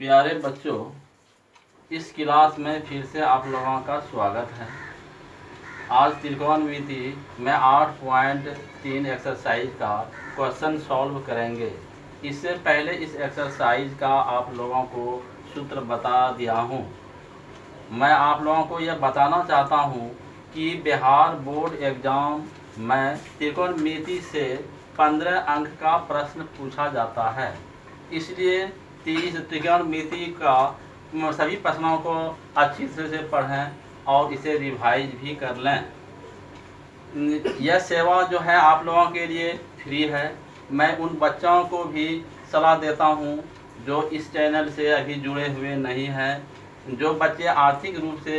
प्यारे बच्चों, इस क्लास में फिर से आप लोगों का स्वागत है। आज त्रिकोणमिति में 8.3 एक्सरसाइज का क्वेश्चन सॉल्व करेंगे। इससे पहले इस एक्सरसाइज का आप लोगों को सूत्र बता दिया हूँ। मैं आप लोगों को यह बताना चाहता हूँ कि बिहार बोर्ड एग्ज़ाम में त्रिकोणमिति से 15 अंक का प्रश्न पूछा जाता है। इसलिए इस त्रिकोणमिति का सभी प्रश्नों को अच्छी तरह से पढ़ें और इसे रिवाइज भी कर लें। यह सेवा जो है आप लोगों के लिए फ्री है। मैं उन बच्चों को भी सलाह देता हूं जो इस चैनल से अभी जुड़े हुए नहीं हैं। जो बच्चे आर्थिक रूप से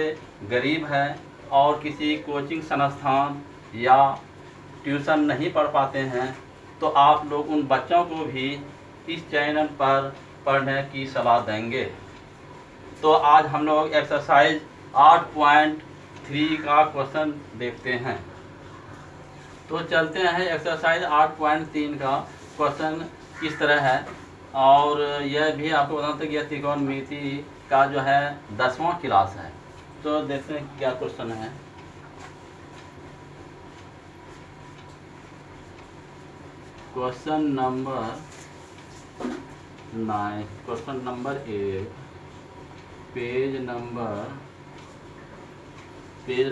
गरीब हैं और किसी कोचिंग संस्थान या ट्यूशन नहीं पढ़ पाते हैं, तो आप लोग उन बच्चों को भी इस चैनल पर पढ़ने की सलाह देंगे। तो आज हम लोग एक्सरसाइज 8.3 का क्वेश्चन देखते हैं। तो चलते हैं। एक्सरसाइज 8.3 का क्वेश्चन किस तरह है, और यह भी आपको बताना था कि यह त्रिकोणमिति का जो है 10वां क्लास है। तो देखते हैं क्या क्वेश्चन है। Question number 9, question number 1, page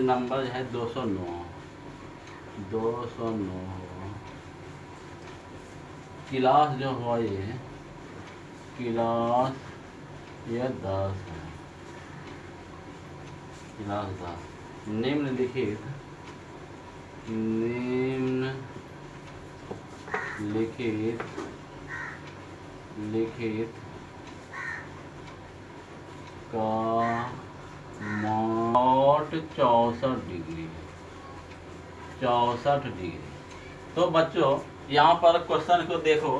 number है 209। क्लास जो हुआ ये क्लास 10 है। क्लास 10 निम्नलिखित का मोट 64 डिग्री। तो बच्चों यहाँ पर क्वेश्चन को देखो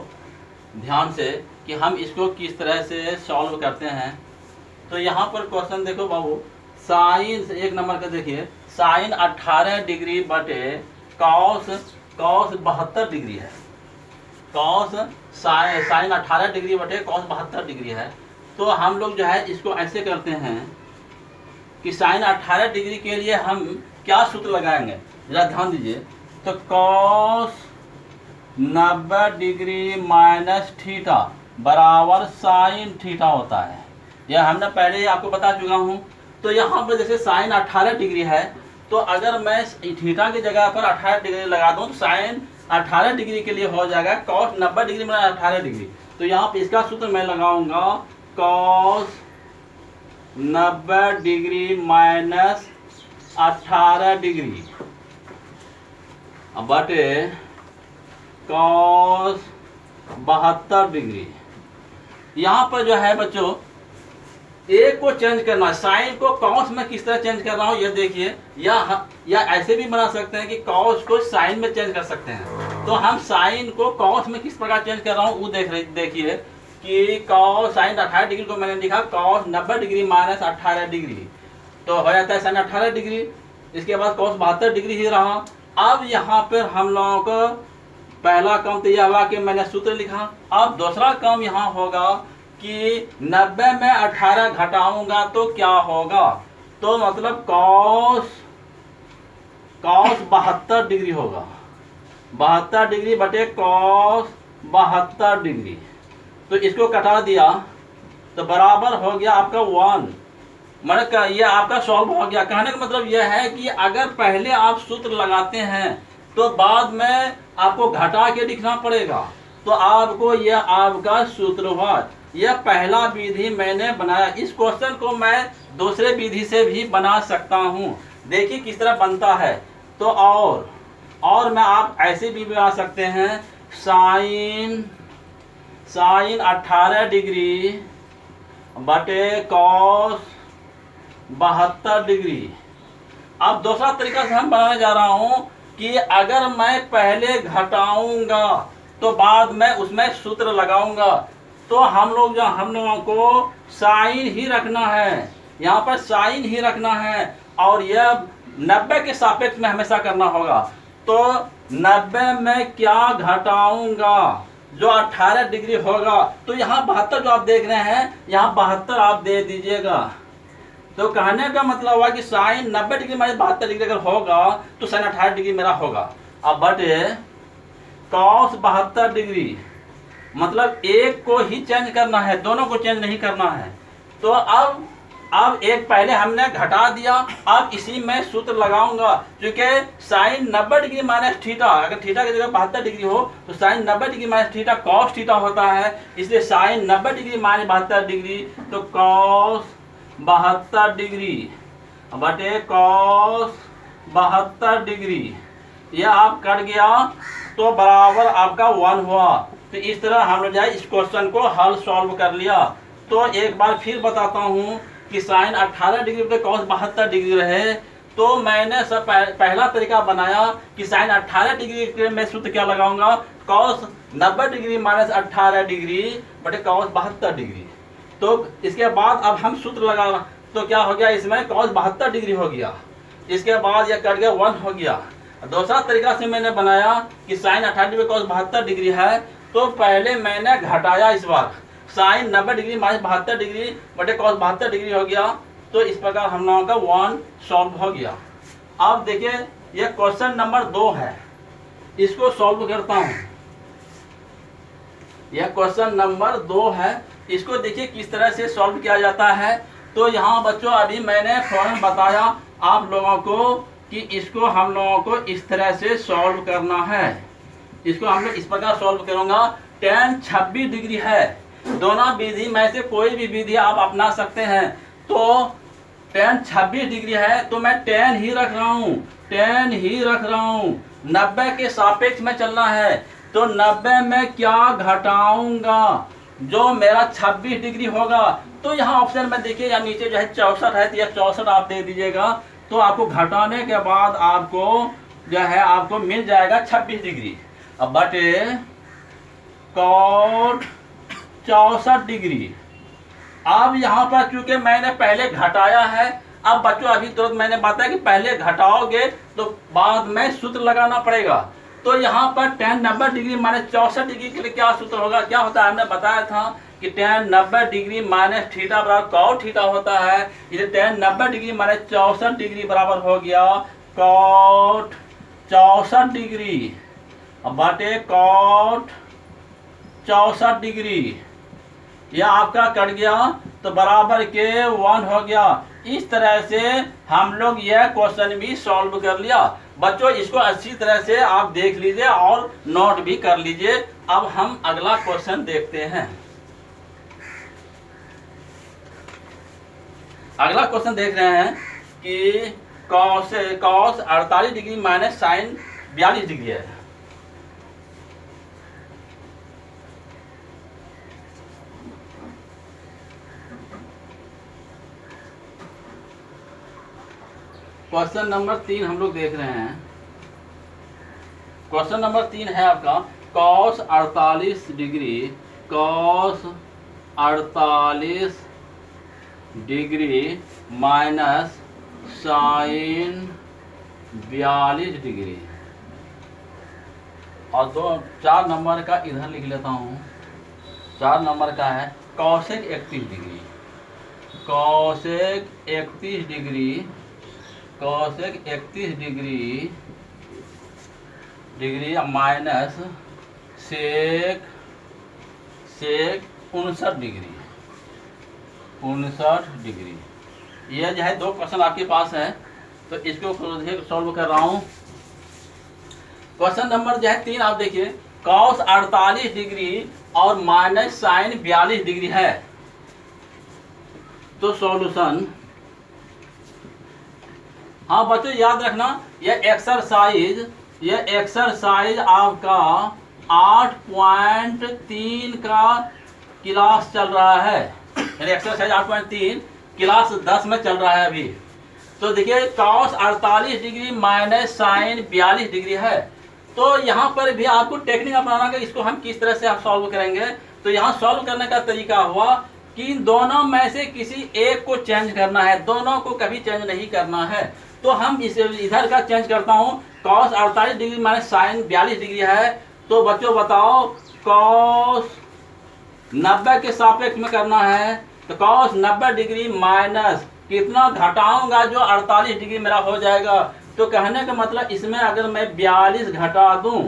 ध्यान से कि हम इसको किस तरह से सॉल्व करते हैं। तो यहाँ पर क्वेश्चन देखो बाबू, साइन 1 नंबर का देखिए, साइन 18 डिग्री बटे कॉस 72 डिग्री है। साइन 18 डिग्री बटे कॉस 72 डिग्री है। तो हम लोग जो है इसको ऐसे करते हैं कि साइन 18 डिग्री के लिए हम क्या सूत्र लगाएंगे, जरा ध्यान दीजिए। तो कॉस 90 डिग्री माइनस थीटा बराबर साइन थीटा होता है। यह हमने पहले ही आपको बता चुका हूँ। तो यहाँ पर जैसे साइन 18 डिग्री है, तो अगर मैं थीटा की जगह पर 18 डिग्री लगा दूँ तो साइन 18 डिग्री के लिए हो जाएगा कॉस 90 डिग्री माइनस 18 डिग्री। तो यहाँ पर इसका सूत्र मैं लगाऊंगा कॉस 90 डिग्री माइनस 18 डिग्री बटे कॉस 72 डिग्री। यहाँ पर जो है बच्चों एक को चेंज करना, साइन को कॉस में किस तरह चेंज कर रहा हूँ ये देखिए। या ऐसे भी बना सकते हैं कि कॉस को साइन में चेंज कर सकते हैं। तो हम साइन को कॉस में किस प्रकार चेंज कर रहा हूँ वो देखिए कि कॉस साइन 18 डिग्री को मैंने लिखा कॉस 90 डिग्री माइनस 18 डिग्री, तो हो जाता है साइन 18 डिग्री। इसके बाद कॉस 72 डिग्री ही रहा। अब यहाँ पर हम लोगों को पहला काम तो यह हुआ कि मैंने सूत्र लिखा। अब दूसरा काम यहाँ होगा कि 90 में 18 घटाऊंगा तो क्या होगा, तो मतलब कॉस 72 डिग्री होगा। 72 डिग्री बटे कॉस 72 डिग्री। तो इसको कटा दिया तो बराबर हो गया आपका 1। मतलब ये आपका सॉल्व हो गया। कहने का मतलब यह है कि अगर पहले आप सूत्र लगाते हैं तो बाद में आपको घटा के लिखना पड़ेगा। तो आपको यह आपका सूत्र हुआ। यह पहला विधि मैंने बनाया। इस क्वेश्चन को मैं दूसरे विधि से भी बना सकता हूँ। देखिए किस तरह बनता है। तो और मैं आप ऐसे भी बना सकते हैं, साइन 18 डिग्री बटे कॉस 72 डिग्री। अब दूसरा तरीका से हम बनाने जा रहा हूं कि अगर मैं पहले घटाऊंगा तो बाद में उसमें सूत्र लगाऊंगा। तो हम लोगों को साइन ही रखना है, यहाँ पर साइन ही रखना है, और यह 90 के सापेक्ष में हमेशा करना होगा। तो 90 में क्या घटाऊंगा, जो 18 डिग्री होगा, तो यहाँ 72 जो आप देख रहे हैं, यहाँ 72 आप दे दीजिएगा। तो कहने का मतलब हुआ कि साइन 90 डिग्री माइनस 72 डिग्री अगर होगा तो साइन 18 डिग्री मेरा होगा। अब बटे कॉस 72 डिग्री, मतलब एक को ही चेंज करना है, दोनों को चेंज नहीं करना है। तो अब एक पहले हमने घटा दिया, अब इसी में सूत्र लगाऊंगा, क्योंकि साइन 90 डिग्री माइनस थीटा, अगर थीटा की जगह 72 डिग्री हो तो sine 90 degree minus theta cos theta होता है, इसलिए साइन 90 डिग्री माइनस 72 डिग्री, तो कॉस 72 डिग्री बटे कॉस 72 डिग्री, यह आप कट गया तो बराबर आपका 1 हुआ। तो इस तरह हम लोग इस क्वेश्चन को हल सॉल्व कर लिया। तो एक बार फिर बताता हूँ कि साइन 18 डिग्री पे कॉस 72 डिग्री रहे, तो मैंने सब पहला तरीका बनाया कि साइन 18 डिग्री के मैं सूत्र क्या लगाऊंगा, कॉस 90 डिग्री माइनस 18 डिग्री बटे कॉस 72 डिग्री। तो इसके बाद अब हम सूत्र लगा, तो क्या हो गया, इसमें कॉस 72 डिग्री हो गया, इसके बाद यह कट गया 1 हो गया। दूसरा तरीका से मैंने बनाया कि साइन 18 डिग्री कॉस 72 डिग्री है, तो पहले मैंने घटाया, इस बार साइन 90 डिग्री माइनस 72 डिग्री बटे कॉस 72 डिग्री हो गया। तो इस प्रकार हम लोगों का 1 सॉल्व हो गया। अब देखिए यह क्वेश्चन नंबर 2 है, इसको सॉल्व करता हूँ। यह क्वेश्चन नंबर 2 है, इसको देखिए किस तरह से सॉल्व किया जाता है। तो यहाँ बच्चों अभी मैंने फौरन बताया आप लोगों को कि इसको हम लोगों को इस तरह से सॉल्व करना है। इसको हम लोग इस प्रकार सॉल्व करूंगा। tan 26 डिग्री है, दोनों विधि में से कोई भी विधि आप अपना सकते हैं। तो tan 26 डिग्री है तो मैं tan ही रख रहा हूँ, tan ही रख रहा हूँ। 90 के सापेक्ष में चलना है, तो 90 में क्या घटाऊंगा, जो मेरा 26 डिग्री होगा। तो यहाँ ऑप्शन में देखिए, या नीचे जो है 64 है, तो यह 64 आप दे दीजिएगा। तो आपको घटाने के बाद आपको जो है आपको मिल जाएगा 26 डिग्री। अब बटे कॉट 64 डिग्री। अब यहाँ पर चूंकि मैंने पहले घटाया है, अब बच्चों अभी तुरंत मैंने बताया कि पहले घटाओगे तो बाद में सूत्र लगाना पड़ेगा। तो यहाँ पर tan 90 डिग्री माइनस 64 डिग्री के लिए क्या सूत्र होगा, क्या होता है, हमने बताया था कि tan 90 डिग्री माइनस थीटा बराबर कॉट थीटा होता है। इसलिए tan 90 डिग्री माइनस 64 डिग्री बराबर हो गया कॉट 64 डिग्री बटे कॉट 64 डिग्री। यह आपका कट गया तो बराबर के 1 हो गया। इस तरह से हम लोग यह क्वेश्चन भी सॉल्व कर लिया। बच्चों इसको अच्छी तरह से आप देख लीजिए और नोट भी कर लीजिए। अब हम अगला क्वेश्चन देखते हैं। अगला क्वेश्चन देख रहे हैं कि cos 48 degree minus sine 42 degree है। क्वेश्चन नंबर 3 हम लोग देख रहे हैं। क्वेश्चन नंबर 3 है आपका cos 48 degree, cos 48 degree minus sine 42 degree. और 4 नंबर का इधर लिख लेता हूँ। 4 नंबर का है cosec 31 degree, cosec 31 degree, cosec 31 degree minus sec 59 degree, 59 degree. यह जो है 2 क्वेश्चन आपके पास है, तो इसको सॉल्व कर रहा हूँ। क्वेश्चन नंबर जो है 3 आप देखिए, कॉस 48 डिग्री और माइनस साइन 42 डिग्री है। तो सॉल्यूशन, हाँ बच्चों याद रखना यह एक्सरसाइज आपका 8.3 का क्लास चल रहा है, यानी एक्सरसाइज 8.3 क्लास 10 में चल रहा है अभी। तो देखिए cos 48 degree minus sine 42 degree है। तो यहाँ पर भी आपको टेक्निक अपनाना है, इसको हम किस तरह से आप सॉल्व करेंगे। तो यहाँ सॉल्व करने का तरीका हुआ कि इन दोनों में से किसी एक को चेंज करना है, दोनों को कभी चेंज नहीं करना है। तो हम इसे इधर का चेंज करता हूँ। Cos 48 degree minus sine 42 degree है। तो बच्चों बताओ कॉस 90 के सापेक्ष में करना है, तो कॉस 90 डिग्री माइनस कितना घटाऊंगा जो 48 डिग्री मेरा हो जाएगा। तो कहने का मतलब इसमें अगर मैं 42 घटा दूं,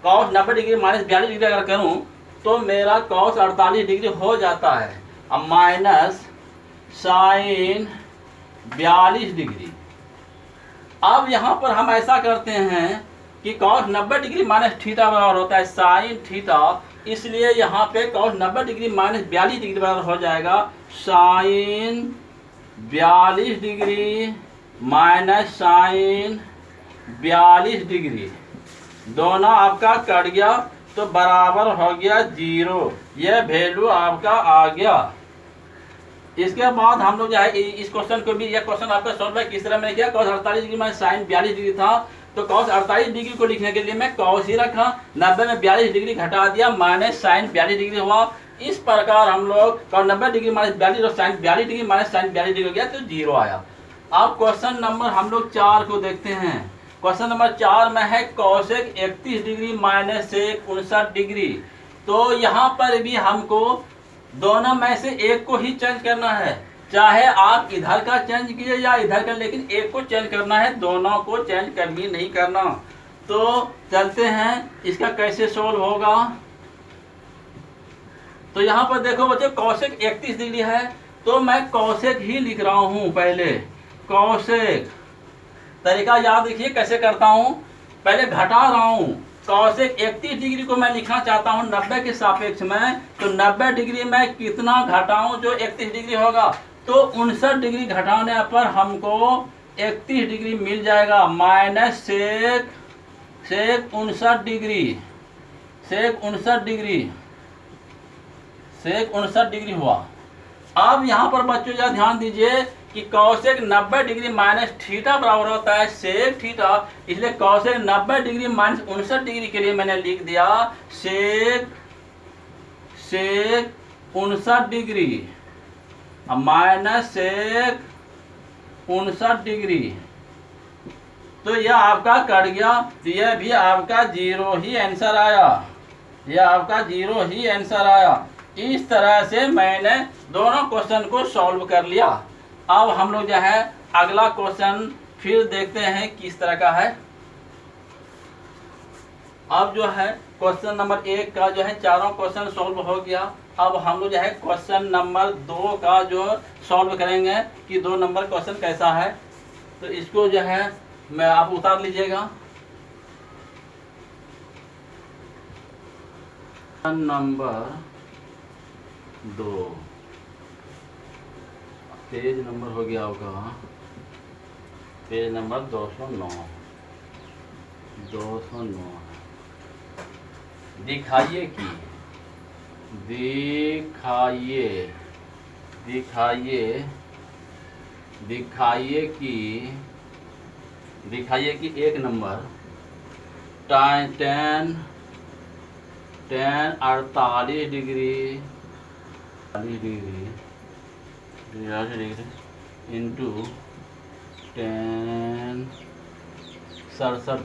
कॉस 90 डिग्री माइनस 42 डिग्री अगर करूं तो मेरा कॉस 48 डिग्री हो जाता है। अब माइनस साइन 42 डिग्री। अब यहाँ पर हम ऐसा करते हैं कि कॉस 90 डिग्री माइनस थीटा बराबर होता है साइन थीटा, इसलिए यहाँ पे कॉस 90 डिग्री माइनस 42 डिग्री बराबर हो जाएगा sine 42 degree minus sine 42 degree. दोनों आपका कट गया तो बराबर हो गया 0। यह वैल्यू आपका आ गया। इसके बाद हम लोग जो है इस क्वेश्चन को भी, यह क्वेश्चन आपका सॉल्व है किस तरह मैंने किया, cos 48 डिग्री में साइन 42 डिग्री था, तो cos 48 डिग्री को लिखने के लिए मैं cos ही रखा, 90 में 42 डिग्री घटा दिया, माइनस साइन 42 डिग्री हुआ। इस प्रकार हम लोग cos 90 डिग्री माइनस 42 और sine 42 degree minus sine 42 degree हो गया तो 0 आया। अब क्वेश्चन नंबर हम लोग 4 को देखते हैं। क्वेश्चन नंबर 4 में है cosec 31 degree minus sec 59 degree. तो यहाँ पर भी हमको दोनों में से एक को ही चेंज करना है, चाहे आप इधर का चेंज कीजिए या इधर का, लेकिन एक को चेंज करना है, दोनों को चेंज कभी नहीं करना। तो चलते हैं इसका कैसे सोल्व होगा। तो यहाँ पर देखो बच्चों कॉसेक 31 डिग्री है तो मैं कॉसेक ही लिख रहा हूँ। पहले कॉसेक तरीका याद रखिए कैसे करता हूँ, पहले घटा रहा हूँ। कॉसेक 31 डिग्री को मैं लिखना चाहता हूँ 90 के सापेक्ष में, तो 90 डिग्री में कितना घटाऊं जो 31 डिग्री होगा, तो 59 डिग्री घटाने पर हमको 31 डिग्री मिल जाएगा। माइनस सेक 59 डिग्री, सेक 59 डिग्री हुआ। अब यहाँ पर बच्चों जरा ध्यान दीजिए कि कॉसेक 90 डिग्री माइनस थीटा बराबर होता है सेक थीटा, इसलिए कॉसेक 90 डिग्री माइनस 59 डिग्री के लिए मैंने लिख दिया सेक 59 डिग्री माइनस सेक 59 डिग्री। तो यह आपका कट गया, तो यह भी आपका 0 ही आंसर आया, यह आपका 0 ही आंसर आया। इस तरह से मैंने दोनों क्वेश्चन को सॉल्व कर लिया। अब हम लोग जो है अगला क्वेश्चन फिर देखते हैं किस तरह का है। अब जो है क्वेश्चन नंबर 1 का जो है चारों क्वेश्चन सॉल्व हो गया। अब हम लोग जो है क्वेश्चन नंबर 2 का जो सॉल्व करेंगे कि 2 नंबर क्वेश्चन कैसा है। तो इसको जो है मैं आप उतार लीजिएगा। नंबर 2 पेज नंबर हो गया होगा, पेज नंबर 209। दिखाइए कि एक number tan 48 degree into tan 67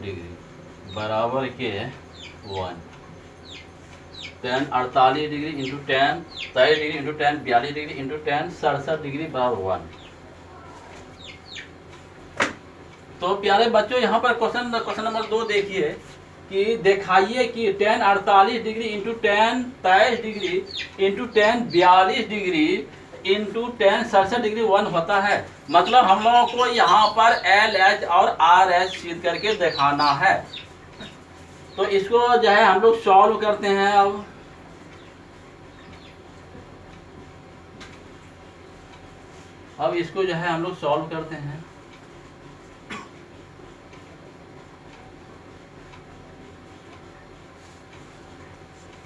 degree बराबर के 1। tan 48 degree into tan 23 degree into tan 42 degree into tan 67 degree बराबर 1। तो प्यारे बच्चों यहाँ पर क्वेश्चन नंबर 2 देखिए कि दिखाइए कि tan 48 degree into tan 23 degree into tan 42 degree into tan 67 degree 1 होता है। मतलब हम लोगों को यहाँ पर LH और RH सिद्ध करके दिखाना है। तो इसको जो है हम लोग सॉल्व करते हैं। अब इसको जो है हम लोग सॉल्व करते हैं।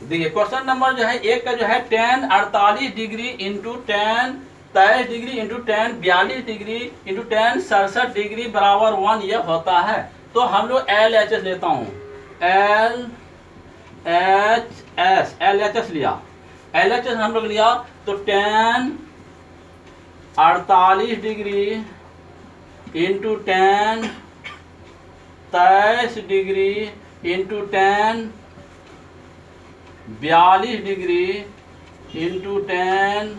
देखिए क्वेश्चन नंबर जो है 1 का जो है tan 48 degree into tan 23 degree into tan 42 degree into tan 67 degree बराबर 1 ये होता है। तो हम लोग LHS लेता हूँ, LHS लिया, LHS हम लोग लिया तो tan 48 degree into tan 23 degree into 10 42 degree into 10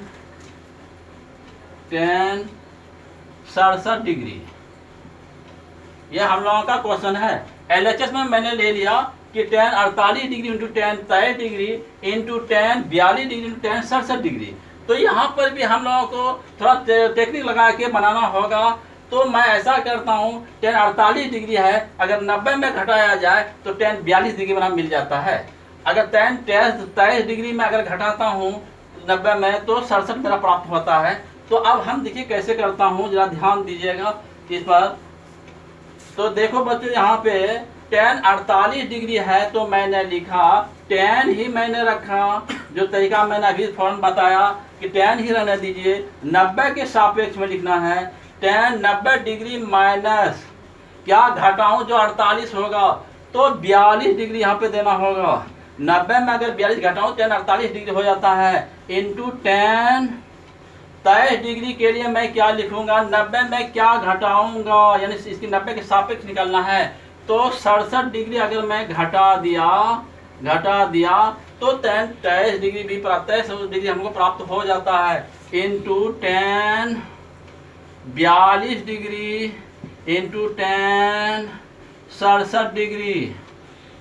67 degree. यह हम लोगों का क्वेश्चन है। LHS में मैंने ले लिया कि 10 48 degree into 10 23 degree into 10 42 degree into 10 67 degree. तो यहाँ पर भी हम लोगों को थोड़ा टेक्निक लगा के बनाना होगा। तो मैं ऐसा करता हूँ, 10 48 डिग्री है, अगर 90 में घटाया जाए तो 10 42 डिग्री बना मिल जाता है। अगर 10 23 डिग्री में अगर घटाता हूँ 90 में तो 67 मेरा प्राप्त होता है। तो अब हम देखिए कैसे करता हूँ, जरा ध्यान दीजिएगा इस पर। तो देखो बच्चों, यहाँ पे 10 48 डिग्री है तो मैंने लिखा 10 ही मैंने रखा, जो तरीका मैंने अभी फौरन बताया कि 10 ही रहने दीजिए। 90 के सापेक्ष में लिखना है 10 90 डिग्री माइनस क्या घटाऊं जो 48 होगा तो 42 डिग्री यहाँ पे देना होगा। 90 में अगर 42 घटाऊं 10 48 डिग्री हो जाता है इंटू 10 23 डिग्री के लिए मैं क्या लिखूंगा, 90 में क्या घटाऊंगा, यानी इसकी 90 के सापेक्ष निकलना है। तो 67 डिग्री अगर मैं घटा दिया तो 23 डिग्री भी प्राप्त 23 डिग्री हमको प्राप्त हो जाता है इंटू 10 42 डिग्री इंटू 10 67 डिग्री।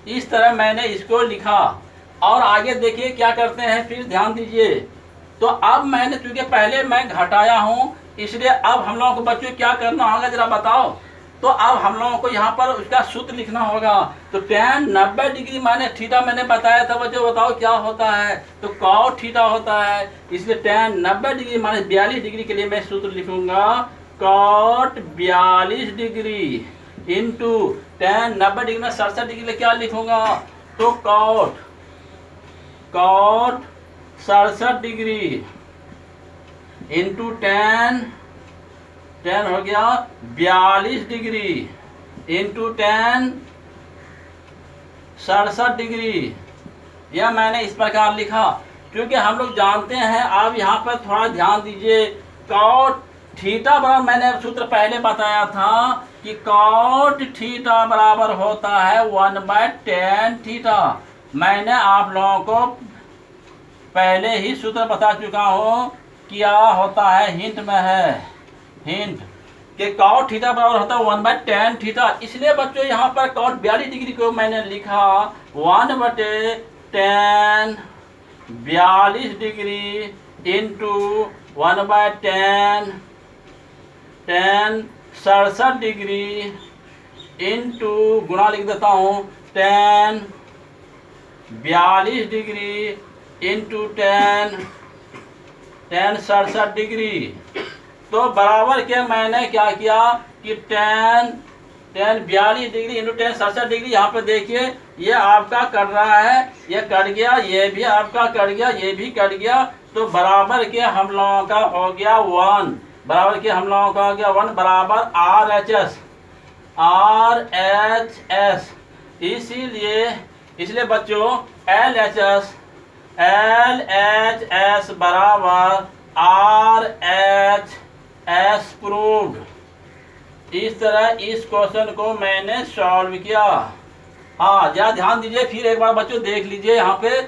इस तरह मैंने इसको लिखा। और आगे देखिए क्या करते हैं, फिर ध्यान दीजिए। तो अब मैंने चूंकि पहले मैं घटाया हूं, इसलिए अब हम लोगों को बच्चों क्या करना होगा जरा बताओ। तो अब हम लोगों को यहाँ पर उसका सूत्र लिखना होगा। तो 10 90 डिग्री माइनस थीटा मैंने बताया था बच्चों, बताओ क्या होता है, तो कॉट थीटा होता है। इसलिए 10 90 डिग्री माइनस 42 डिग्री के लिए मैं सूत्र लिखूंगा कॉट 42 डिग्री इंटू 10 90 डिग्री में 67 डिग्री के क्या लिखूंगा, तो कॉट 67 डिग्री इंटू 10 हो गया 42 डिग्री इंटू 10 67 डिग्री। यह मैंने इस प्रकार लिखा, क्योंकि हम लोग जानते हैं। आप यहाँ पर थोड़ा ध्यान दीजिए, कॉट थीटा बराबर, मैंने सूत्र पहले बताया था कि कॉट थीटा बराबर होता है 1/tan थीटा। मैंने आप लोगों को पहले ही सूत्र बता चुका हूँ, क्या होता है, हिंट में है, हिंट कि कॉट थीटा बराबर होता है 1/tan थीटा। इसलिए बच्चों यहाँ पर कॉट 42 डिग्री को मैंने लिखा 1/tan 42 degree into 1/tan 67 degree into गुणा लिख देता हूँ 10 42 डिग्री इंटू 10 67 डिग्री। तो बराबर के मैंने क्या किया कि 10 42 डिग्री इंटू 10 67 डिग्री। यहाँ पे देखिए ये आपका कट रहा है, ये कट गया, ये भी आपका कट गया, ये भी कट गया। तो बराबर के हम लोगों का हो गया 1, बराबर के हम लोगों का हो गया 1 बराबर RHS। इसलिए बच्चों LHS बराबर RHS प्रूव्ड। इस तरह इस क्वेश्चन को मैंने सॉल्व किया। हाँ, जरा ध्यान दीजिए, फिर एक बार बच्चों देख लीजिए यहाँ पे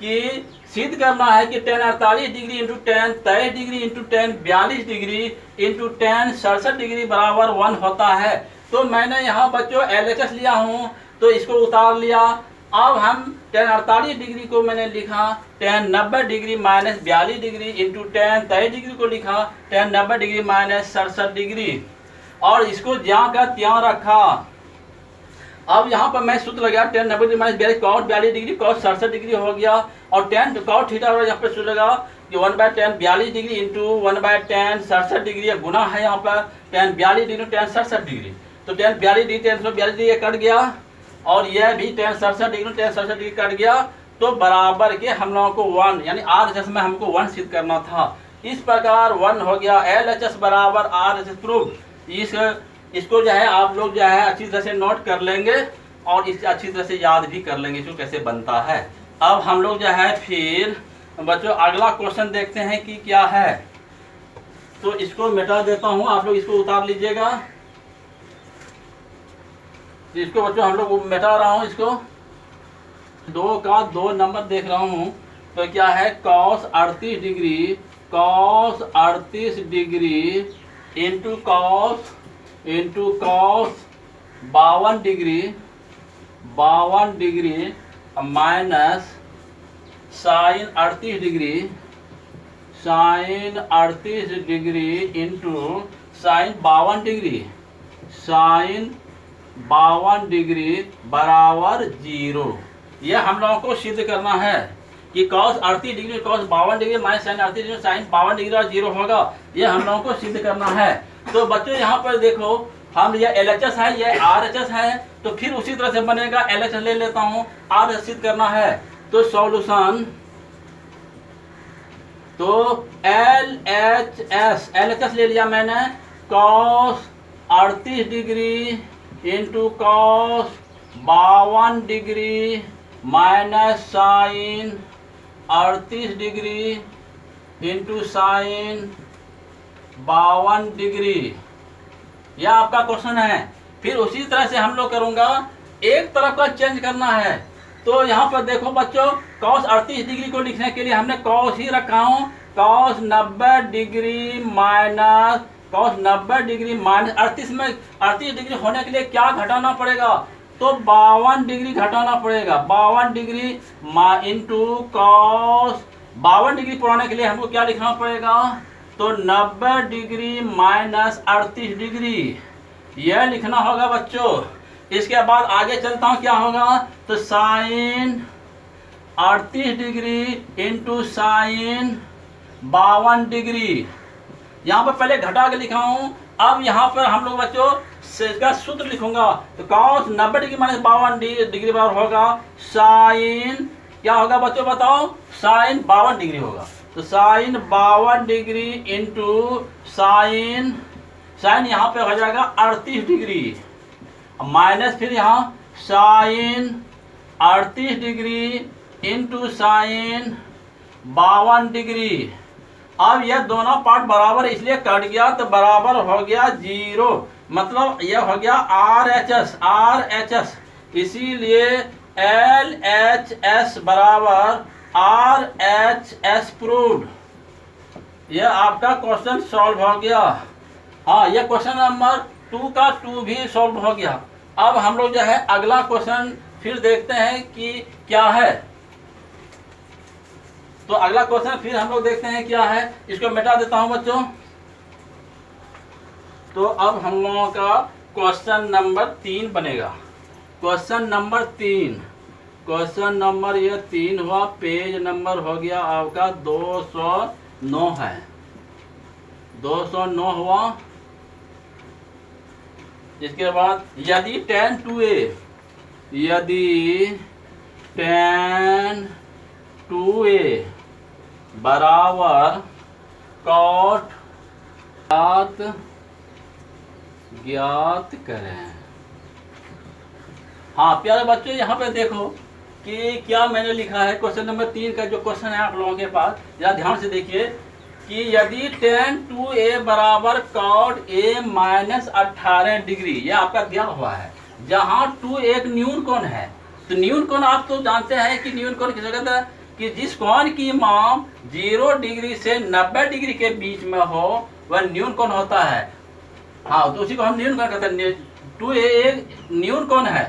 कि सिद्ध करना है कि 10 48 degree into 10 23 degree into 10 42 degree into 10 67 degree बराबर 1 होता है। तो मैंने यहाँ बच्चों LHS लिया हूँ तो इसको उतार लिया। अब हम 10 48 डिग्री को मैंने लिखा 10 90 degree minus 42 degree into 10 23 degree को लिखा 10 90 डिग्री माइनस 67 डिग्री, और इसको ज्યાં का त्यों रखा। अब यहाँ पर मैं सूत्र लगा 10 90 degree minus 42 cot 42 degree cot 67 degree हो गया, और 10 कॉट थीटा यहाँ पर सूत्र लगा कि 1/10 42 डिग्री इंटू 1/10 67 डिग्री, गुना है यहाँ पर 10 42 डिग्री 10 67 डिग्री। तो 10 42 डिग्री 10 42 डिग्री कट गया, और यह भी 10 67 डिग्री 10 67 डिग्री कट गया। तो बराबर के हम लोगों को 1 यानी RHS में हमको 1 सिद्ध करना था। इस प्रकार 1 हो गया। LHS बराबर RHS प्रूफ। इसको जो है आप लोग जो है अच्छी तरह से नोट कर लेंगे और इसे अच्छी तरह से याद भी कर लेंगे इसको कैसे बनता है। अब हम लोग जो है फिर बच्चों अगला क्वेश्चन देखते हैं कि क्या है। तो इसको मिटा देता हूँ, आप लोग इसको उतार लीजिएगा। तो इसको बच्चों हम लोग मिटा रहा हूँ, इसको 2 का 2 नंबर देख रहा हूँ। तो क्या है, cos 38 degree, cos 38 degree into cos 52 degree, 52 degree minus sine 38 degree, sine 38 degree into sine 52 degree, sine 52 degree बराबर 0। यह हम लोगों को सिद्ध करना है कि cos 38 degree cos 52 degree minus sine 38 degree sine 52 degree और 0 होगा। यह हम लोगों को सिद्ध करना है। तो बच्चों यहाँ पर देखो, हम यह LHS है, यह RHS है, तो फिर उसी तरह से बनेगा। LHS ले लेता हूँ, R सिद्ध करना है। तो सॉल्यूशन, तो LHS ले लिया मैंने, cos 38 degree into cos 52 degree minus sine 38 degree into sine 52 degree. यह आपका क्वेश्चन है। फिर उसी तरह से हम लोग करूँगा, एक तरफ का चेंज करना है। तो यहाँ पर देखो बच्चों, cos 38 डिग्री को लिखने के लिए हमने cos ही रखा हूँ। cos 90 degree minus cos 90 degree minus 38 में 38 डिग्री होने के लिए क्या घटाना पड़ेगा, तो 52 डिग्री घटाना पड़ेगा। 52 डिग्री इंटू cos 52 डिग्री पुराने के लिए हमको क्या लिखना पड़ेगा, तो 90 डिग्री माइनस 38 डिग्री, यह लिखना होगा बच्चों। इसके बाद आगे चलता हूँ, क्या होगा, तो sine 38 degree into sine 52 degree. यहाँ पर पहले घटा के लिखा हूँ। अब यहाँ पर हम लोग बच्चों इसका सूत्र लिखूंगा। तो cos 90 डिग्री माइनस 52 डिग्री बराबर होगा साइन, क्या होगा बच्चों बताओ, साइन 52 डिग्री होगा। तो sine 52 degree into sine, sine यहाँ पे हो जाएगा 38 डिग्री माइनस, फिर यहाँ sine 38 degree into sine 52 degree. अब यह दोनों पार्ट बराबर इसलिए कट गया, तो बराबर हो गया 0, मतलब यह हो गया RHS। इसीलिए LHS बराबर RHS प्रूव्ड। यह आपका क्वेश्चन सॉल्व हो गया। हाँ, यह क्वेश्चन नंबर 2 का 2 भी सॉल्व हो गया। अब हम लोग जो है अगला क्वेश्चन फिर देखते हैं कि क्या है। तो अगला क्वेश्चन फिर हम लोग देखते हैं क्या है। इसको मिटा देता हूं बच्चों। तो अब हम लोगों का क्वेश्चन नंबर 3 बनेगा। क्वेश्चन नंबर 3, क्वेश्चन नंबर ये 3 हुआ। पेज नंबर हो गया आपका 209 है, 209 हुआ। इसके बाद यदि tan 2a, यदि tan 2a बराबर cot ज्ञात करें। हाँ प्यारे बच्चों, यहाँ पे देखो कि क्या मैंने लिखा है। क्वेश्चन नंबर 3 का जो क्वेश्चन है आप लोगों के पास, जरा ध्यान से देखिए कि यदि tan 2a बराबर cot a माइनस 18 डिग्री, यह आपका दिया हुआ है, जहाँ 2 एक न्यून कोण है। तो न्यून कोण आप तो जानते हैं कि न्यून कोण किस जगह है, कि जिस कोण की मान 0 डिग्री से 90 डिग्री के बीच में हो वह न्यून कोण होता है। हाँ, तो उसी को हम न्यून कोण कहते हैं। 2a एक न्यून कोण है,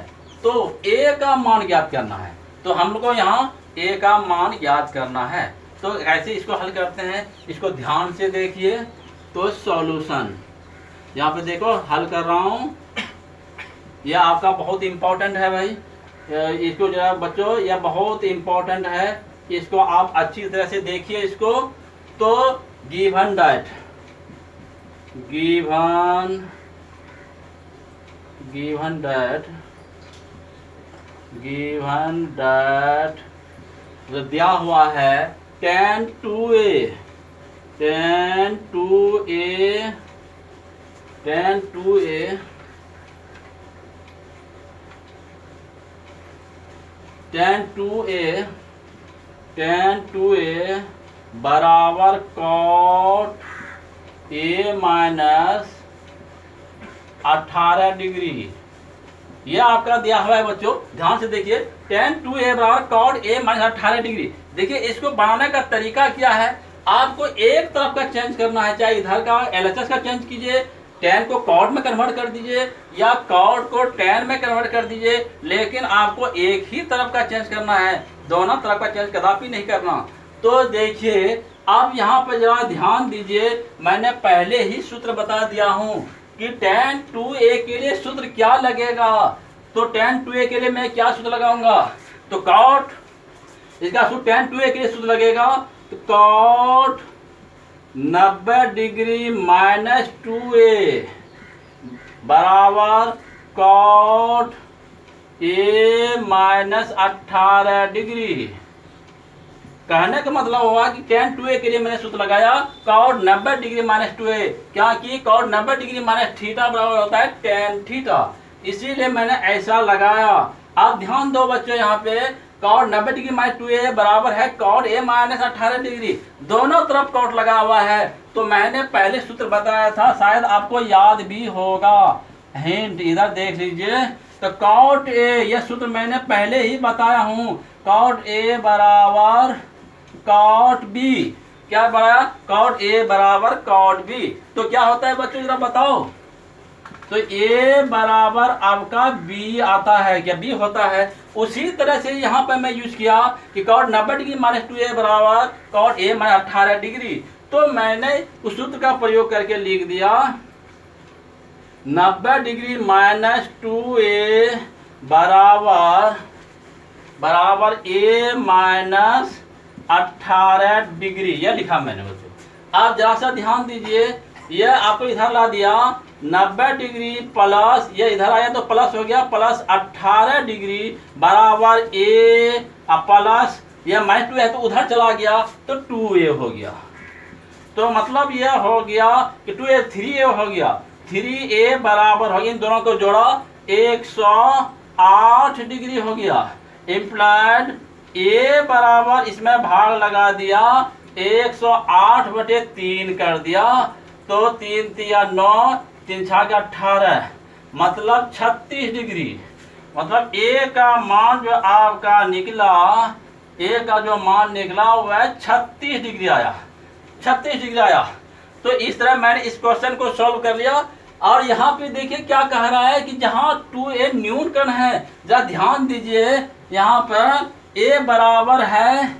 तो a का मान ज्ञात करना है। तो हम लोग को यहाँ a का मान ज्ञात करना है। तो ऐसे इसको हल करते हैं। इसको ध्यान से देखिए। तो सॉल्यूशन यहाँ पे देखो, हल कर रहा हूँ। यह आपका बहुत इम्पोर्टेंट है भाई, इसको जरा बच्चों, यह बहुत इम्पोर्टेंट है। इसको आप अच्छी तरह से देखिए इसको। तो गिवन दैट, गिवन दैट जो दिया हुआ है tan 2a बराबर cot a माइनस 18 डिग्री, ये आपका दिया हुआ है बच्चों, ध्यान से देखिए, tan 2a बराबर cot a माइनस 18 डिग्री। देखिए इसको बनाने का तरीका क्या है, आपको एक तरफ का चेंज करना है, चाहे इधर का LHS का चेंज कीजिए, tan को cot में कन्वर्ट कर दीजिए या cot को tan में कन्वर्ट कर दीजिए, लेकिन आपको एक ही तरफ का चेंज करना है, दोनों तरफ का चेंज कदापि नहीं करना। तो देखिए अब यहाँ पर जरा ध्यान दीजिए, मैंने पहले ही सूत्र बता दिया हूँ कि tan 2a के लिए सूत्र क्या लगेगा। तो tan 2a के लिए मैं क्या सूत्र लगाऊंगा, तो cot, इसका सूत्र tan 2a के लिए सूत्र लगेगा तो cot 90 डिग्री माइनस 2a बराबर cot a माइनस 18 डिग्री। कहने का मतलब हुआ कि tan 2a के लिए मैंने सूत्र लगाया cot 90 डिग्री माइनस 2a, क्या कि cot 90 डिग्री माइनस थीटा बराबर होता है tan थीटा, इसीलिए मैंने ऐसा लगाया। अब ध्यान दो बच्चों, यहाँ पे cot 90 डिग्री माइनस 2a बराबर है cot a माइनस 18 डिग्री, दोनों तरफ cot लगा हुआ है। तो मैंने पहले सूत्र बताया था, शायद आपको याद भी होगा, हिंट इधर देख लीजिए। तो cot a, यह सूत्र मैंने पहले ही बताया हूँ, cot a बराबर cot b, क्या बनाया, cot a बराबर cot b। तो क्या होता है बच्चों जरा बताओ, तो a बराबर आपका b आता है, क्या b होता है। उसी तरह से यहाँ पर मैं यूज किया कि cot 90 डिग्री माइनस 2a बराबर cot a माइनस 18 डिग्री। तो मैंने उस सूत्र का प्रयोग करके लिख दिया 90 डिग्री माइनस 2a बराबर a माइनस 18 डिग्री, यह लिखा मैंने बच्चों। आप जरा सा ध्यान दीजिए, यह आपको इधर ला दिया 90 डिग्री प्लस, यह इधर आया तो प्लस हो गया, प्लस 18 डिग्री बराबर a प्लस, यह माइनस 2 है तो उधर चला गया तो 2a हो गया। तो मतलब यह हो गया कि 2a 3a हो गया, 3a बराबर हो गया, इन दोनों को जोड़ा 108 डिग्री हो गया। इम्प्लाइड a बराबर, इसमें भाग लगा दिया 108/3 कर दिया, तो 3 तिया 9, 3 छाके 18, मतलब 36 डिग्री। मतलब a का मान जो आपका निकला, a का जो मान निकला वह 36 डिग्री आया, 36 डिग्री आया। तो इस तरह मैंने इस क्वेश्चन को सॉल्व कर लिया। और यहाँ पे देखिए क्या कह रहा है कि जहाँ 2a न्यूटन है, जरा ध्यान दीजिए, यहाँ पर a बराबर है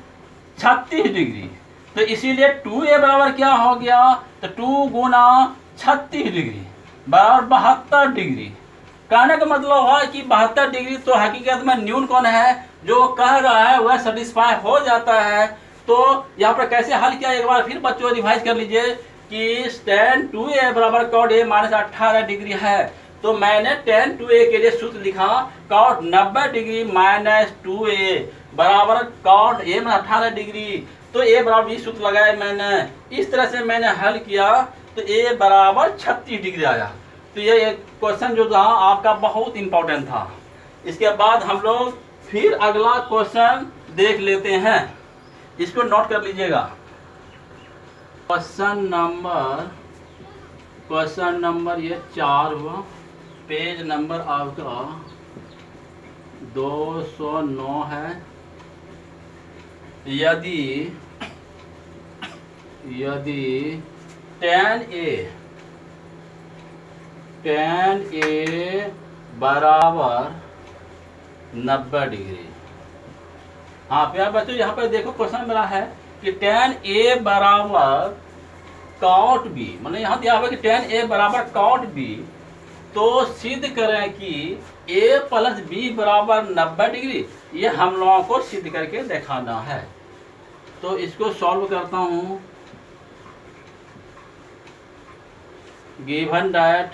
36 डिग्री, तो इसीलिए 2a बराबर क्या हो गया, तो 2 गुना 36 डिग्री बराबर 72 डिग्री। कहने का मतलब है कि 72 डिग्री तो हकीकत में न्यून कौन है, जो कह रहा है वह सेटिस्फाई हो जाता है। तो यहाँ पर कैसे हल किया, एक बार फिर बच्चों रिवाइज कर लीजिए कि tan 2a बराबर cot a माइनस 18 डिग्री है। तो मैंने tan 2a के लिए सूत्र लिखा cot 90 डिग्री माइनस 2a बराबर cot a माइनस 18 डिग्री। तो a बराबर इस सूत्र लगाया मैंने, इस तरह से मैंने हल किया तो a बराबर 36 डिग्री आया। तो ये एक क्वेश्चन जो था आपका बहुत इंपॉर्टेंट था। इसके बाद हम लोग फिर अगला क्वेश्चन देख लेते हैं, इसको नोट कर लीजिएगा। क्वेश्चन नंबर ये 4 हुआ, पेज नंबर आपका 209 है। यदि tan a बराबर 90 डिग्री। हाँ प्यार बच्चों, यहाँ पर देखो क्वेश्चन मेरा है कि tan a बराबर cot b, मतलब यहाँ दिया हुआ कि tan a बराबर cot b, तो सिद्ध करें कि a प्लस b बराबर 90 डिग्री। ये हम लोगों को सिद्ध करके दिखाना है। तो इसको सॉल्व करता हूँ। गिवन दैट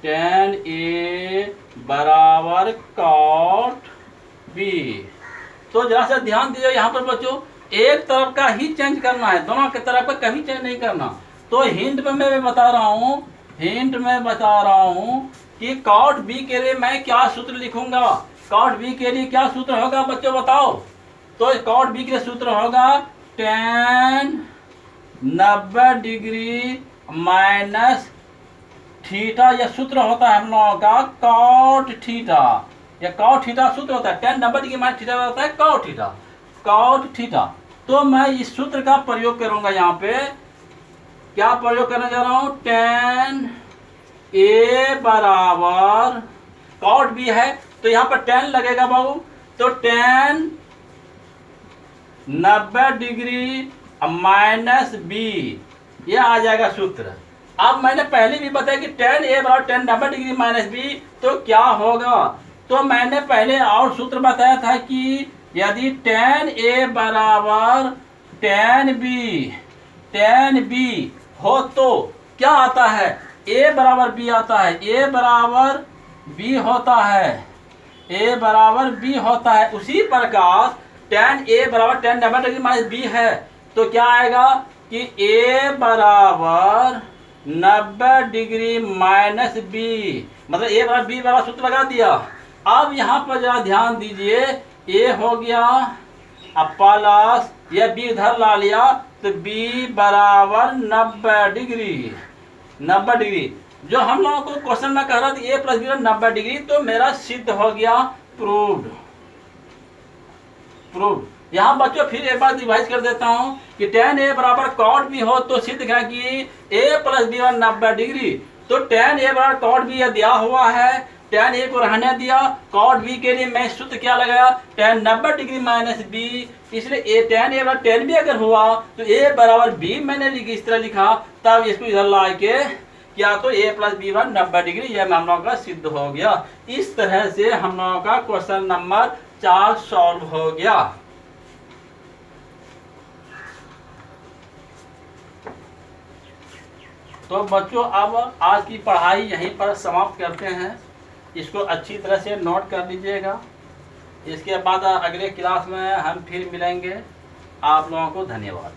tan a बराबर cot b। तो जरा सा ध्यान दीजिए, यहाँ पर बच्चों एक तरफ का ही चेंज करना है, दोनों की तरफ का कभी चेंज नहीं करना। तो हिंट में मैं बता रहा हूँ कि cot b के लिए मैं क्या सूत्र लिखूंगा। cot b के लिए क्या सूत्र होगा बच्चों बताओ। तो cot b के लिए सूत्र होगा tan 90 डिग्री माइनस थीटा, यह सूत्र होता है हम लोगों का कॉट थीटा। यह कॉट थीटा सूत्र होता है। tan 90 डिग्री माइनस थीटा होता है कॉट थीटा, कॉट थीटा। तो मैं इस सूत्र का प्रयोग करूंगा। यहाँ पे क्या प्रयोग करने जा रहा हूं? tan a बराबर कॉट b है तो यहाँ पर tan लगेगा बाबू। तो tan 90 डिग्री माइनस बी, यह आ जाएगा सूत्र। अब मैंने पहले भी बताया कि tan a बराबर tan 90 डिग्री माइनस बी, तो क्या होगा? तो मैंने पहले और सूत्र बताया था कि यदि tan a बराबर tan b हो तो क्या आता है? a बराबर b आता है। a बराबर b होता है, a बराबर b होता है। उसी प्रकार tan a बराबर tan 90 डिग्री माइनस b है तो क्या आएगा कि a बराबर 90 डिग्री माइनस बी, मतलब a बराबर b बराबर सूत्र लगा दिया। अब यहाँ पर जरा ध्यान दीजिए, a हो गया अब प्लस यह b इधर ला लिया तो b बराबर 90 डिग्री। जो हम लोगों को क्वेश्चन में कह रहा था a प्लस बी 90 डिग्री, तो मेरा सिद्ध हो गया, प्रूव्ड। यहाँ बच्चों फिर एक बार रिवाइज कर देता हूँ कि tan a बराबर cot b हो तो सिद्ध किया कि a प्लस बी 90 डिग्री। तो tan a बराबर cot b यह दिया हुआ है, tan a को रहने दिया, cot b के लिए मैं सूत्र क्या लगाया? tan 90 degree minus b। इसलिए tan a बराबर tan b अगर हुआ तो a बराबर b मैंने इस तरह लिखा, तब इसको इधर ला के क्या तो a प्लस बी 90 डिग्री, यह हम लोगों का सिद्ध हो गया। इस तरह से हम लोगों का क्वेश्चन नंबर 4 सॉल्व हो गया। तो बच्चों अब आज की पढ़ाई यहीं पर समाप्त करते हैं। इसको अच्छी तरह से नोट कर लीजिएगा। इसके बाद अगले क्लास में हम फिर मिलेंगे। आप लोगों को धन्यवाद।